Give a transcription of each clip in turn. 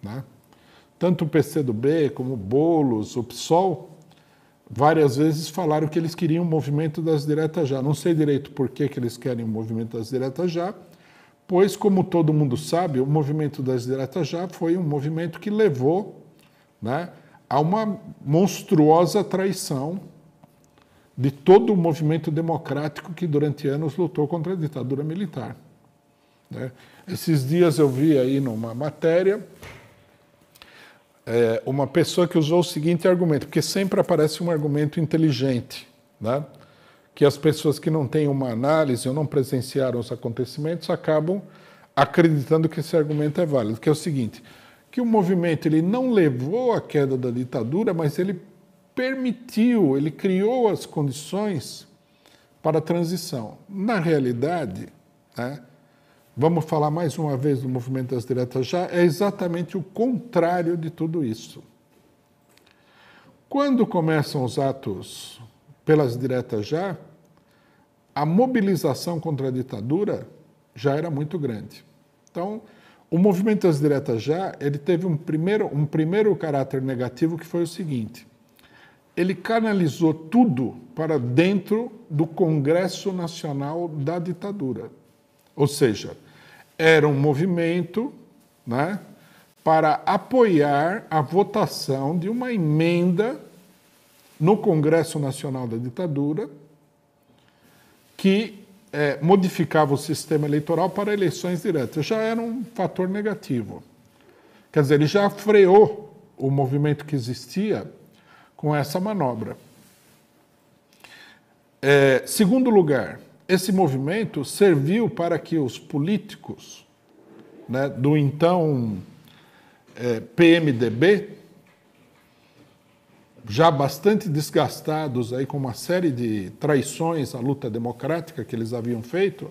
né? Tanto o PCdoB como o Boulos, o PSOL, várias vezes falaram que eles queriam o movimento das diretas já. Não sei direito por que eles querem o movimento das diretas já, pois, como todo mundo sabe, o movimento das diretas já foi um movimento que levou, né, a uma monstruosa traição de todo o movimento democrático que durante anos lutou contra a ditadura militar, né? Esses dias eu vi aí numa matéria uma pessoa que usou o seguinte argumento, porque sempre aparece um argumento inteligente, né, que as pessoas que não têm uma análise ou não presenciaram os acontecimentos acabam acreditando que esse argumento é válido, que é o seguinte, que o movimento ele não levou à queda da ditadura, mas ele permitiu, ele criou as condições para a transição. Na realidade, né, vamos falar mais uma vez do movimento das diretas já, é exatamente o contrário de tudo isso. Quando começam os atos pelas diretas já, a mobilização contra a ditadura já era muito grande. Então, o movimento das diretas já, ele teve um primeiro caráter negativo, que foi o seguinte: ele canalizou tudo para dentro do Congresso Nacional da ditadura. Ou seja, era um movimento, né, para apoiar a votação de uma emenda no Congresso Nacional da ditadura que modificava o sistema eleitoral para eleições diretas. Já era um fator negativo. Quer dizer, ele já freou o movimento que existia com essa manobra. Segundo lugar, esse movimento serviu para que os políticos, né, do então PMDB, já bastante desgastados aí com uma série de traições à luta democrática que eles haviam feito,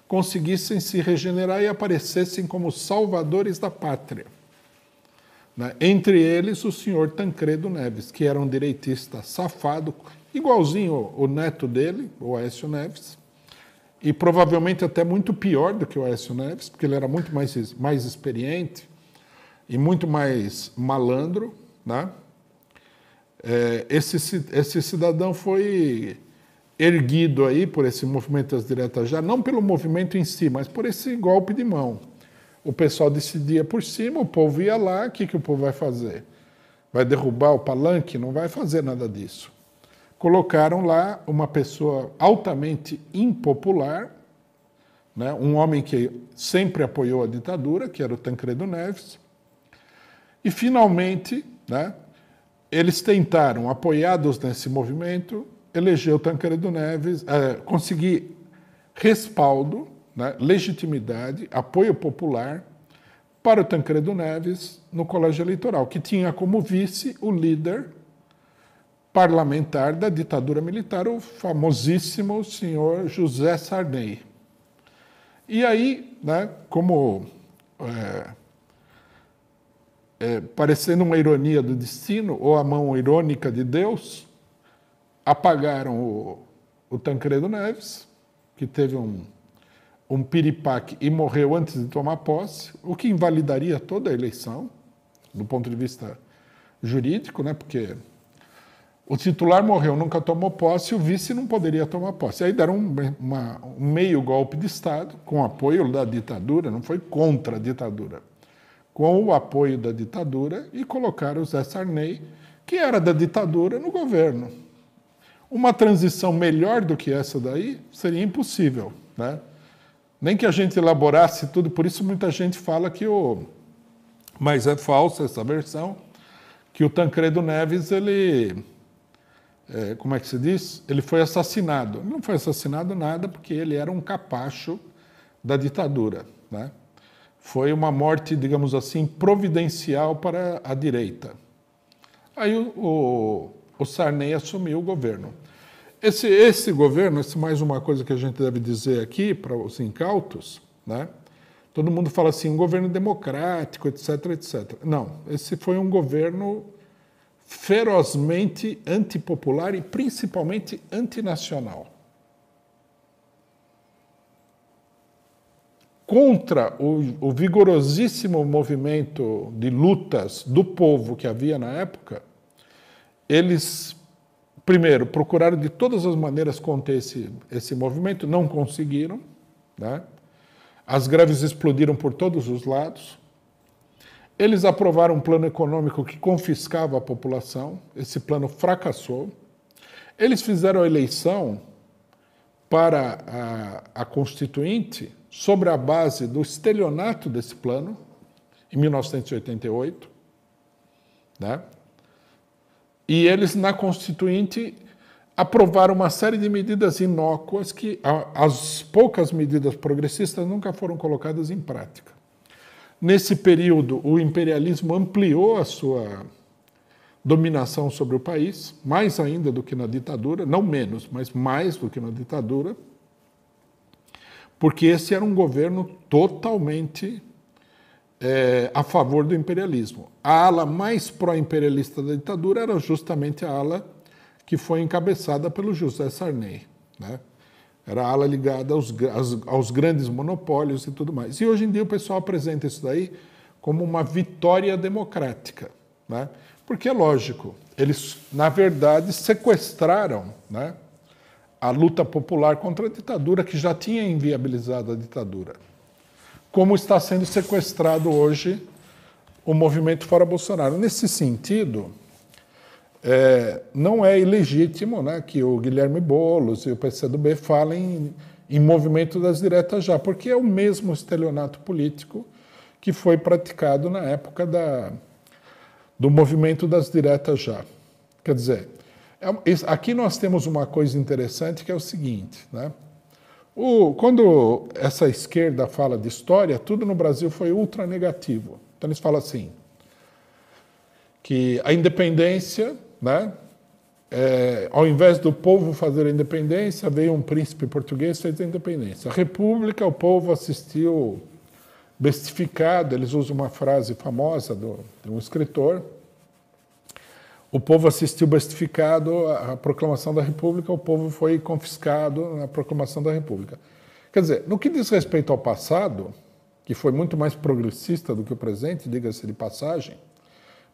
conseguissem se regenerar e aparecessem como salvadores da pátria, né? Entre eles o senhor Tancredo Neves, que era um direitista safado, igualzinho o neto dele, o Aécio Neves, e provavelmente até muito pior do que o Aécio Neves, porque ele era muito mais experiente e muito mais malandro, né? Esse cidadão foi erguido aí por esse movimento das diretas já, não pelo movimento em si, mas por esse golpe de mão. O pessoal decidia por cima, o povo ia lá, o que o povo vai fazer? Vai derrubar o palanque? Não vai fazer nada disso. Colocaram lá uma pessoa altamente impopular, né, um homem que sempre apoiou a ditadura, que era o Tancredo Neves, e finalmente, né, eles tentaram, apoiados nesse movimento, eleger o Tancredo Neves, conseguir respaldo, né, legitimidade, apoio popular para o Tancredo Neves no colégio eleitoral, que tinha como vice o líder parlamentar da ditadura militar, o famosíssimo senhor José Sarney. E aí, né, como parecendo uma ironia do destino, ou a mão irônica de Deus, apagaram o Tancredo Neves, que teve um piripaque e morreu antes de tomar posse, o que invalidaria toda a eleição, do ponto de vista jurídico, né, porque o titular morreu, nunca tomou posse, o vice não poderia tomar posse. Aí deram um meio golpe de Estado, com apoio da ditadura, não foi contra a ditadura, com o apoio da ditadura, e colocaram o Zé Sarney, que era da ditadura, no governo. Uma transição melhor do que essa daí seria impossível, né? Nem que a gente elaborasse tudo, por isso muita gente fala que mas é falsa essa versão, que o Tancredo Neves, ele... como é que se diz? Ele foi assassinado. Não foi assassinado nada, porque ele era um capacho da ditadura, né? Foi uma morte, digamos assim, providencial para a direita. Aí o Sarney assumiu o governo. Esse governo, mais uma coisa que a gente deve dizer aqui para os incautos, né? Todo mundo fala assim, um governo democrático, etc, etc. Não, esse foi um governo ferozmente antipopular e principalmente antinacional. contra o vigorosíssimo movimento de lutas do povo que havia na época, eles, primeiro, procuraram de todas as maneiras conter esse movimento, não conseguiram, né? As greves explodiram por todos os lados. Eles aprovaram um plano econômico que confiscava a população, esse plano fracassou. Eles fizeram a eleição para a Constituinte sobre a base do estelionato desse plano, em 1988, né? E eles, na Constituinte, aprovaram uma série de medidas inócuas que as poucas medidas progressistas nunca foram colocadas em prática. Nesse período, o imperialismo ampliou a sua dominação sobre o país, mais ainda do que na ditadura, não menos, mas mais do que na ditadura, porque esse era um governo totalmente a favor do imperialismo. A ala mais pró-imperialista da ditadura era justamente a ala que foi encabeçada pelo José Sarney, né? Era a ala ligada aos grandes monopólios e tudo mais. E hoje em dia o pessoal apresenta isso daí como uma vitória democrática, né? Porque é lógico, eles, na verdade, sequestraram, né, a luta popular contra a ditadura, que já tinha inviabilizado a ditadura. Como está sendo sequestrado hoje o movimento Fora Bolsonaro. Nesse sentido, não é ilegítimo, né, que o Guilherme Boulos e o PCdoB falem em movimento das diretas já, porque é o mesmo estelionato político que foi praticado na época do movimento das diretas já. Quer dizer, aqui nós temos uma coisa interessante que é o seguinte, né? Quando essa esquerda fala de história, tudo no Brasil foi ultra negativo. Então eles falam assim, que a independência, né, ao invés do povo fazer a independência, veio um príncipe português e fez a independência. A república, o povo assistiu bestificado, eles usam uma frase famosa de um escritor, o povo assistiu bestificado à proclamação da República, o povo foi confiscado na proclamação da República. Quer dizer, no que diz respeito ao passado, que foi muito mais progressista do que o presente, diga-se de passagem,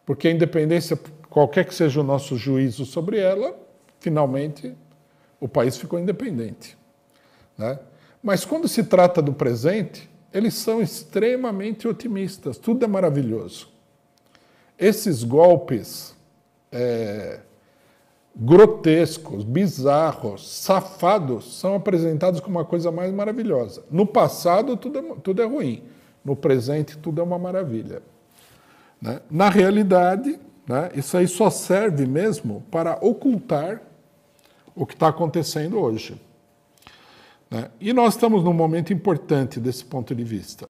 porque a independência, qualquer que seja o nosso juízo sobre ela, finalmente o país ficou independente, né? Mas quando se trata do presente, eles são extremamente otimistas, tudo é maravilhoso. Esses golpes grotescos, bizarros, safados, são apresentados como uma coisa mais maravilhosa. No passado, tudo é ruim. No presente, tudo é uma maravilha, né? Na realidade, né, isso aí só serve mesmo para ocultar o que está acontecendo hoje, né? E nós estamos num momento importante desse ponto de vista.